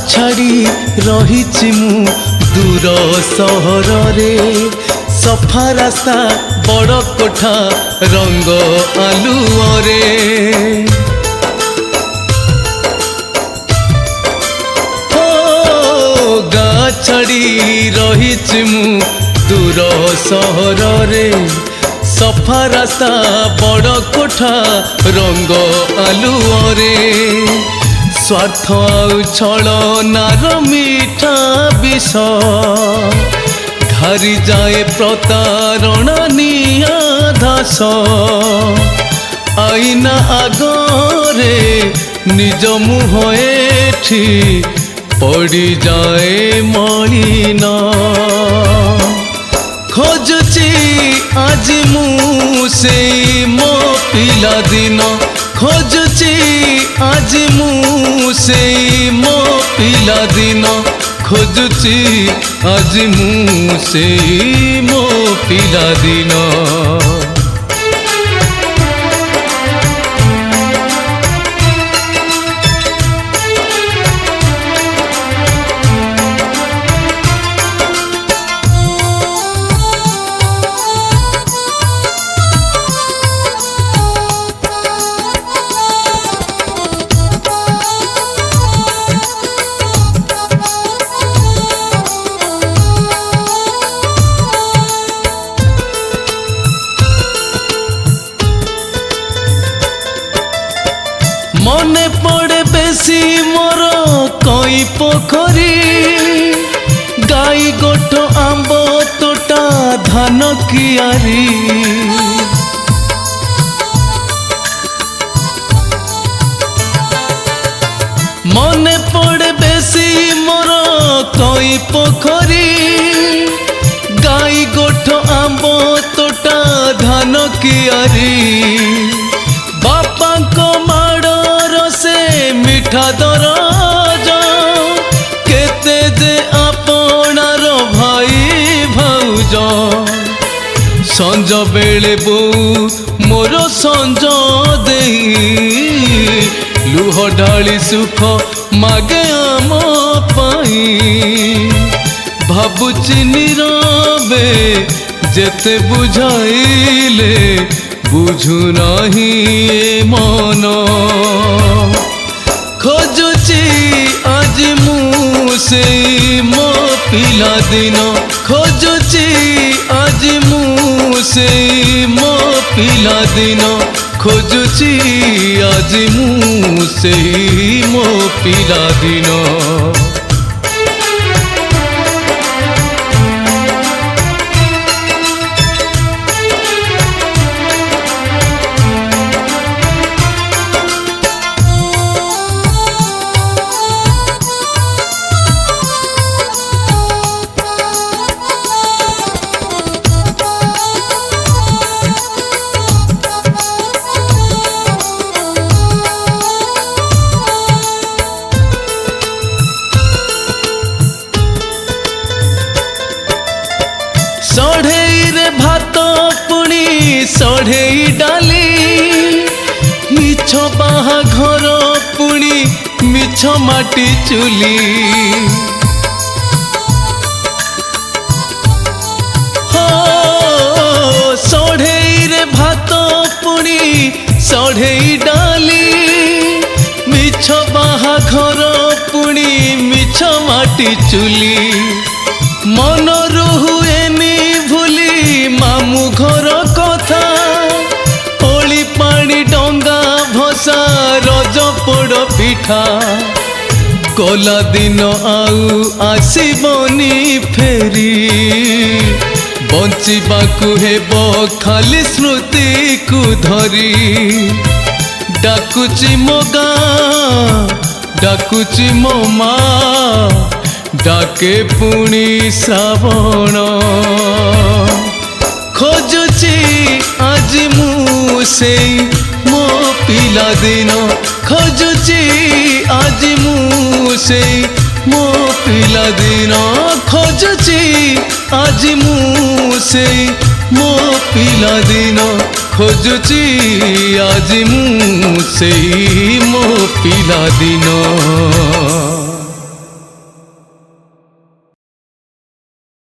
छाड़ी रही मु दूर सहर रे सफा रास्ता बड़ कोठा रंग आलुअरे गाँ छाड़ी रही मु दूर सहर रे सफा रास्ता बड़ कोठा रंग आलुअरे स्वार्थ छल नार मीठा विष घारी जाए प्रतारणा निया धास आईना आगरे निज मुह एठी पड़ी जाए मलिन खोजुची आज मु से मो पिला दिन खोजुची आज मु से मो पिला दिन खोजुची आज मु से मो पिला दिन मने पड़े बेसी मोर कई पोखरी गाई गोठ आंब तोटा धान कियारी मने पड़े बेसी मोर कई पोखरी गाई गोठ आंब तोटा धान कियारी बापा को मिठा दरज केते जे आपणार भाई भाउज संज बेले बो मोर संज देई लुह ढाली सुख मागे आम पाई भाबुची नीरवे जेते बुझाइले बुझु नाही ए मन खोजुची आज मु से मो पिला दिन खोजुची आज मु से मो पिला दिन खोजुची आज मु से मो पिला दिन सढ़े रे भात पुणी सढ़े डाली मिछ बाहाघर पुणी मिछ माटी चुली हो सढ़े रे भात पुणी सढ़े डाली मिछ बाहाघर पुणी मिछ माटी चुली मन रुहुएनी भूली मामू घर कथा होली पानी डंगा भसा रज पोड़ पिठा कला दिन आउ आसबनी फेरी बंचिबाकु हेबो खाली स्मृति को धरी डाकुची मो गाँ डाकुची मो माँ डाके पुणी श्रावण खोजुची आज मु से मो पिला दिन खोजुची आज मु से मो पिला दिन खोजुची आज मु से मो पिला दिन खोजुची आज मु से मो पिला दिन।